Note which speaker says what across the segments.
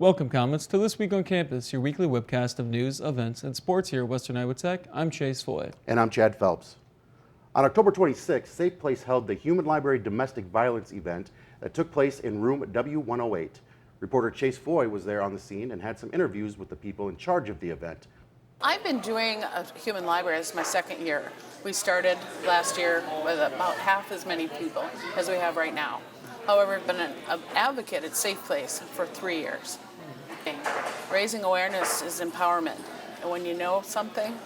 Speaker 1: Welcome, Comets, to This Week on Campus, your weekly webcast of news, events, and sports here at Western Iowa Tech. I'm Chase Foy.
Speaker 2: And I'm Chad Phelps. On October 26th, Safe Place held the Human Library Domestic Violence event that took place in room W108. Reporter Chase Foy was there on the scene and had some interviews with the people in charge of the event.
Speaker 3: I've been doing a human library. This is my second year. We started last year with about half as many people as we have right now. However, I've been an advocate at Safe Place for 3 years. Raising awareness is empowerment. And when you know something,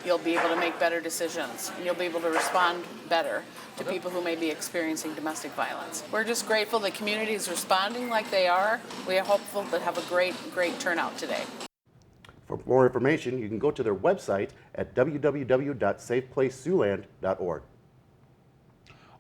Speaker 3: you'll be able to make better decisions. And you'll be able to respond better to people who may be experiencing domestic violence. We're just grateful the community is responding like they are. We are hopeful to have a great turnout today.
Speaker 2: For more information, you can go to their website at www.safeplacesiouxland.org.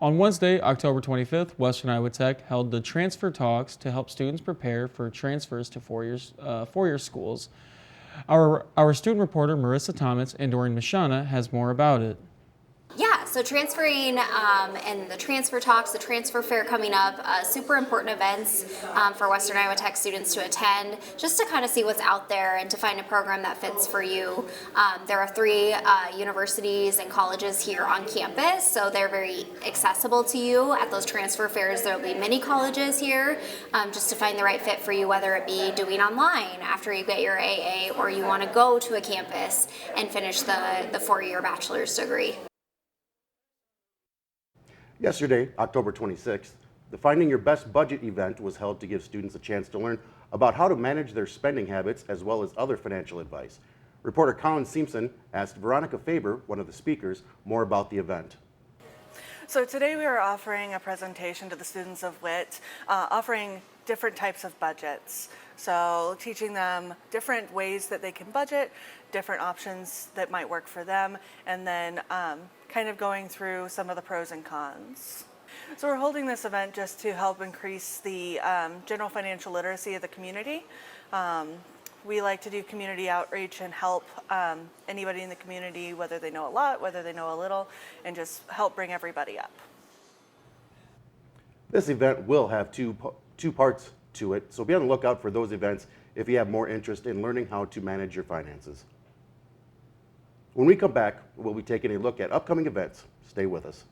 Speaker 1: On Wednesday, October 25th, Western Iowa Tech held the transfer talks to help students prepare for transfers to four-year schools. Our student reporter, Marissa Thomas, and Doreen Mishana has more about it.
Speaker 4: Yeah, so transferring and the transfer talks, the transfer fair coming up, super important events for Western Iowa Tech students to attend, just to kind of see what's out there and to find a program that fits for you. There are 3 universities and colleges here on campus, so they're very accessible to you at those transfer fairs. There will be many colleges here just to find the right fit for you, whether it be doing online after you get your AA or you want to go to a campus and finish the 4-year bachelor's degree.
Speaker 2: Yesterday, October 26th, the Finding Your Best Budget event was held to give students a chance to learn about how to manage their spending habits as well as other financial advice. Reporter Colin Simpson asked Veronica Faber, one of the speakers, more about the event.
Speaker 5: So today we are offering a presentation to the students of WIT, offering different types of budgets. So teaching them different ways that they can budget, different options that might work for them, and then kind of going through some of the pros and cons. So we're holding this event just to help increase the general financial literacy of the community. We like to do community outreach and help anybody in the community, whether they know a lot, whether they know a little, and just help bring everybody up.
Speaker 2: This event will have two parts to it, so be on the lookout for those events if you have more interest in learning how to manage your finances. When we come back, we'll be taking a look at upcoming events. Stay with us.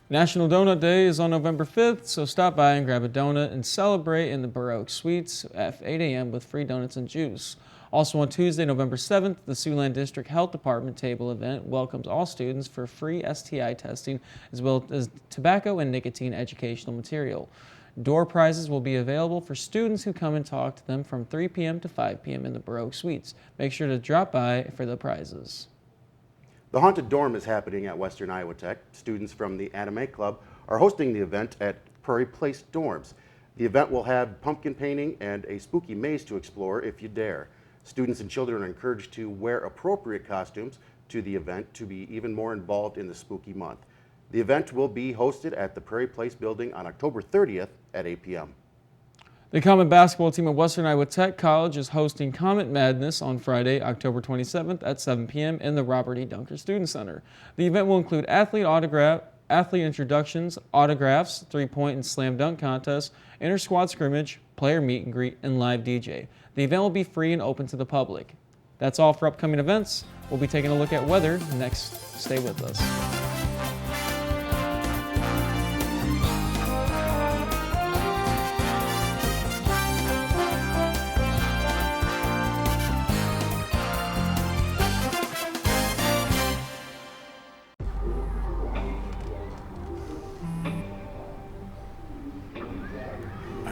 Speaker 1: National Donut Day is on November 5th, so stop by and grab a donut and celebrate in the Baroque Suites at 8 a.m. with free donuts and juice. Also on Tuesday, November 7th, the Siouxland District Health Department table event welcomes all students for free STI testing as well as tobacco and nicotine educational material. Door prizes will be available for students who come and talk to them from 3 p.m. to 5 p.m. in the Baroque Suites. Make sure to drop by for the prizes.
Speaker 2: The Haunted Dorm is happening at Western Iowa Tech. Students from the Anime Club are hosting the event at Prairie Place Dorms. The event will have pumpkin painting and a spooky maze to explore if you dare. Students and children are encouraged to wear appropriate costumes to the event to be even more involved in the spooky month. The event will be hosted at the Prairie Place building on October 30th at 8 p.m.
Speaker 1: The Comet basketball team of Western Iowa Tech College is hosting Comet Madness on Friday, October 27th at 7 p.m. in the Robert E. Dunker Student Center. The event will include athlete introductions, autographs, three-point and slam dunk contests, inter-squad scrimmage, player meet and greet, and live DJ. The event will be free and open to the public. That's all for upcoming events. We'll be taking a look at weather next. Stay with us.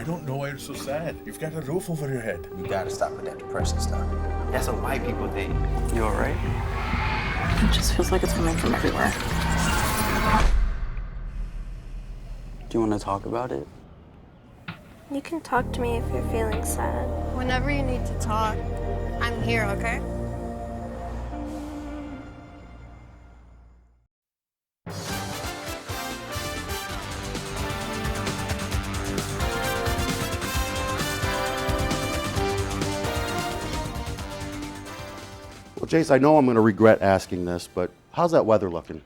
Speaker 6: I don't know why you're so sad. You've got a roof over your head.
Speaker 7: You gotta stop with that depression stuff.
Speaker 8: That's what white people think. You all right?
Speaker 3: It just feels like it's coming from everywhere.
Speaker 8: Do you want to talk about it?
Speaker 9: You can talk to me if you're feeling sad.
Speaker 10: Whenever you need to talk, I'm here, okay?
Speaker 2: Well, Jace, I know I'm going to regret asking this, but how's that weather looking?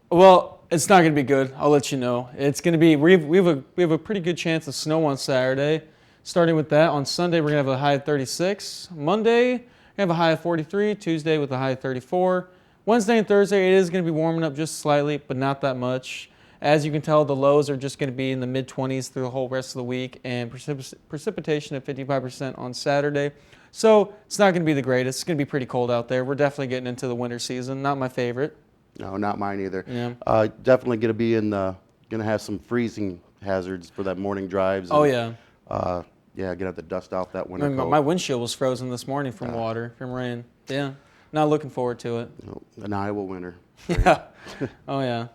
Speaker 1: Well, it's not going to be good. I'll let you know. It's going to be, we have a pretty good chance of snow on Saturday. Starting with that, on Sunday, we're going to have a high of 36. Monday, we have a high of 43. Tuesday with a high of 34. Wednesday and Thursday, it is going to be warming up just slightly, but not that much. As you can tell, the lows are just going to be in the mid-20s through the whole rest of the week, and precipitation at 55% on Saturday. So it's not going to be the greatest. It's going to be pretty cold out there. We're definitely getting into the winter season. Not my favorite.
Speaker 2: No, not mine either.
Speaker 1: Yeah.
Speaker 2: Definitely going to be going to have some freezing hazards for that morning drives.
Speaker 1: Oh,
Speaker 2: and,
Speaker 1: yeah.
Speaker 2: Yeah, going to have to dust off that winter coat.
Speaker 1: My windshield was frozen this morning from water, from rain. Yeah. Not looking forward to it.
Speaker 2: No, an Iowa winter.
Speaker 1: Yeah. Oh, yeah.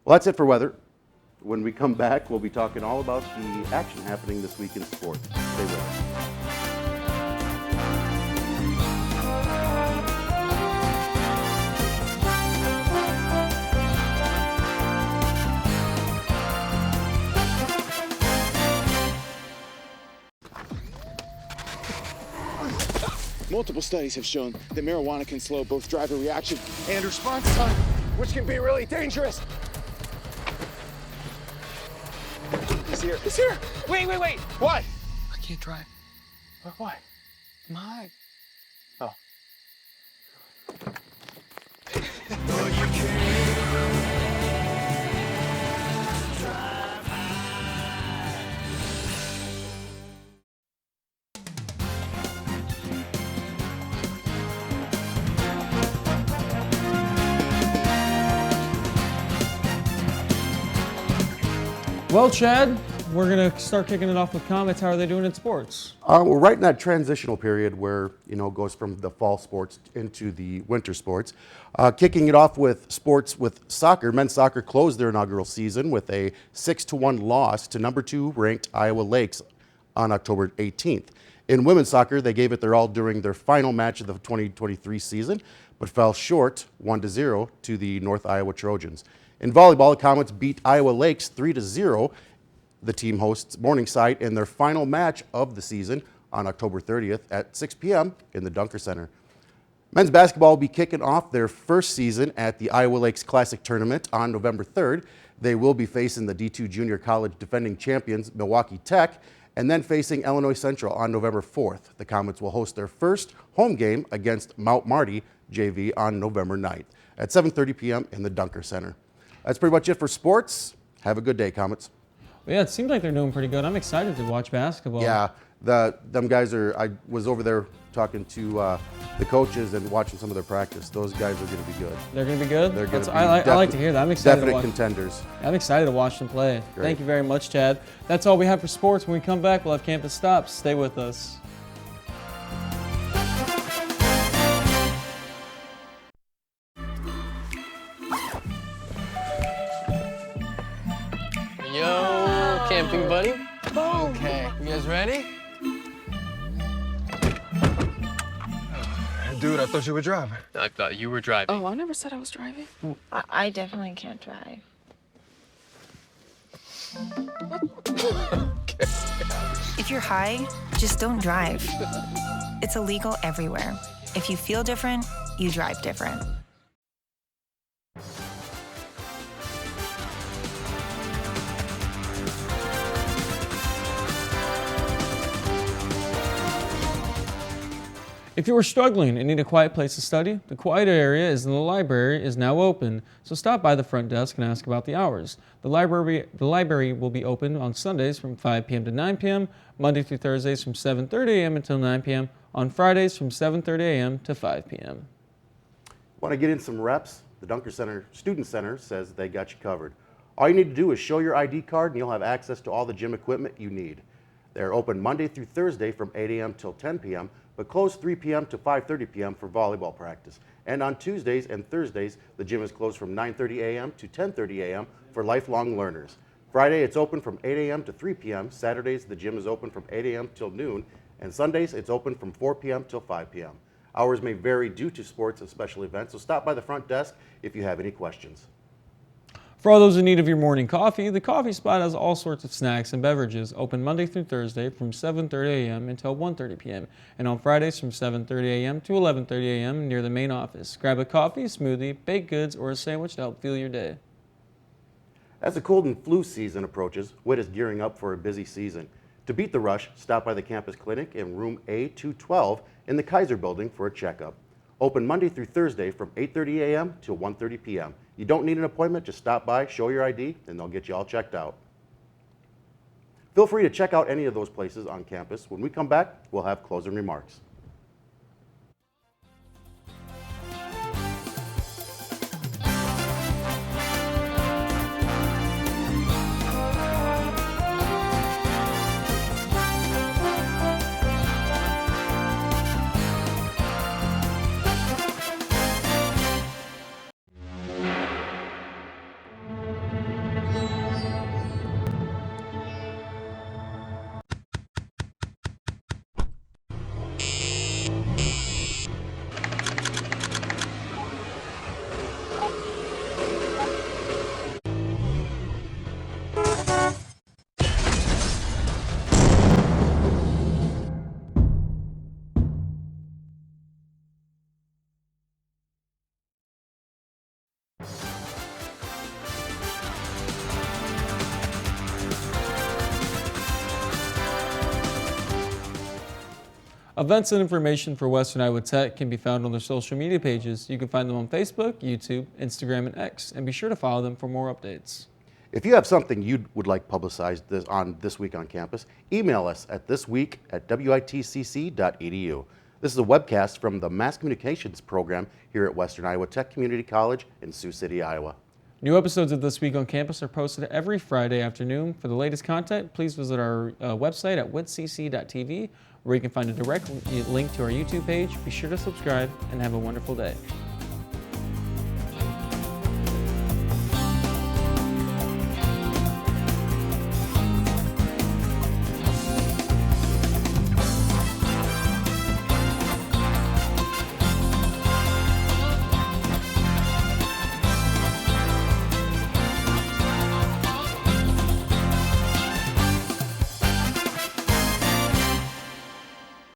Speaker 2: Well, that's it for weather. When we come back, we'll be talking all about the action happening this week in sports. Stay with us.
Speaker 11: Multiple studies have shown that marijuana can slow both driver reaction and response time, which can be really dangerous. He's here. He's here. Wait. What?
Speaker 8: I can't drive.
Speaker 11: Why?
Speaker 8: My.
Speaker 11: Oh.
Speaker 1: Well, Chad, we're going to start kicking it off with comments. How are they doing in sports?
Speaker 2: We're right in that transitional period where, it goes from the fall sports into the winter sports. Kicking it off with sports with soccer. Men's soccer closed their inaugural season with a 6-1 loss to number 2 ranked Iowa Lakes on October 18th. In women's soccer, they gave it their all during their final match of the 2023 season, but fell short 1-0 to the North Iowa Trojans. In volleyball, the Comets beat Iowa Lakes 3-0. The team hosts Morningside in their final match of the season on October 30th at 6 p.m. in the Dunker Center. Men's basketball will be kicking off their first season at the Iowa Lakes Classic Tournament on November 3rd. They will be facing the D2 Junior College defending champions Milwaukee Tech and then facing Illinois Central on November 4th. The Comets will host their first home game against Mount Marty JV on November 9th at 7:30 p.m. in the Dunker Center. That's pretty much it for sports. Have a good day, Comets.
Speaker 1: Well, yeah, it seems like they're doing pretty good. I'm excited to watch basketball.
Speaker 2: Yeah, them guys are. I was over there talking to the coaches and watching some of their practice. Those guys are going to be good.
Speaker 1: They're going to be good?
Speaker 2: They're going to be
Speaker 1: I like to hear that. I'm excited to
Speaker 2: definite
Speaker 1: watch.
Speaker 2: contenders.
Speaker 1: I'm excited to watch them play.
Speaker 2: Great.
Speaker 1: Thank you very much, Chad. That's all we have for sports. When we come back, we'll have Campus Stops. Stay with us.
Speaker 8: Yo, camping buddy. Okay, you guys ready?
Speaker 11: Dude, I thought you were driving.
Speaker 8: I thought you were driving.
Speaker 3: Oh, I never said I was driving.
Speaker 10: I definitely can't drive.
Speaker 12: If you're high, just don't drive. It's illegal everywhere. If you feel different, you drive different.
Speaker 1: If you are struggling and need a quiet place to study, the quiet area in the library is now open. So stop by the front desk and ask about the hours. The library will be open on Sundays from 5 p.m. to 9 p.m., Monday through Thursdays from 7:30 a.m. until 9 p.m., on Fridays from 7:30 a.m. to 5 p.m.
Speaker 2: Want to get in some reps? The Dunker Center Student Center says they got you covered. All you need to do is show your ID card and you'll have access to all the gym equipment you need. They're open Monday through Thursday from 8 a.m. till 10 p.m., but closed 3 p.m. to 5:30 p.m. for volleyball practice. And on Tuesdays and Thursdays, the gym is closed from 9:30 a.m. to 10:30 a.m. for lifelong learners. Friday, it's open from 8 a.m. to 3 p.m. Saturdays, the gym is open from 8 a.m. till noon. And Sundays, it's open from 4 p.m. till 5 p.m. Hours may vary due to sports and special events, so stop by the front desk if you have any questions.
Speaker 1: For all those in need of your morning coffee, the Coffee Spot has all sorts of snacks and beverages, open Monday through Thursday from 7:30 a.m. until 1:30 p.m. and on Fridays from 7:30 a.m. to 11:30 a.m. near the main office. Grab a coffee, smoothie, baked goods, or a sandwich to help fuel your day.
Speaker 2: As the cold and flu season approaches, WIT is gearing up for a busy season. To beat the rush, stop by the campus clinic in room A212 in the Kaiser building for a checkup. Open Monday through Thursday from 8:30 a.m. to 1:30 p.m. You don't need an appointment, just stop by, show your ID, and they'll get you all checked out. Feel free to check out any of those places on campus. When we come back, we'll have closing remarks.
Speaker 1: Events and information for Western Iowa Tech can be found on their social media pages. You can find them on Facebook, YouTube, Instagram, and X, and be sure to follow them for more updates.
Speaker 2: If you have something you would like publicized on This Week on Campus, email us at thisweek@witcc.edu. This is a webcast from the Mass Communications program here at Western Iowa Tech Community College in Sioux City, Iowa.
Speaker 1: New episodes of This Week on Campus are posted every Friday afternoon. For the latest content, please visit our website at witcc.tv, where you can find a direct link to our YouTube page. Be sure to subscribe and have a wonderful day.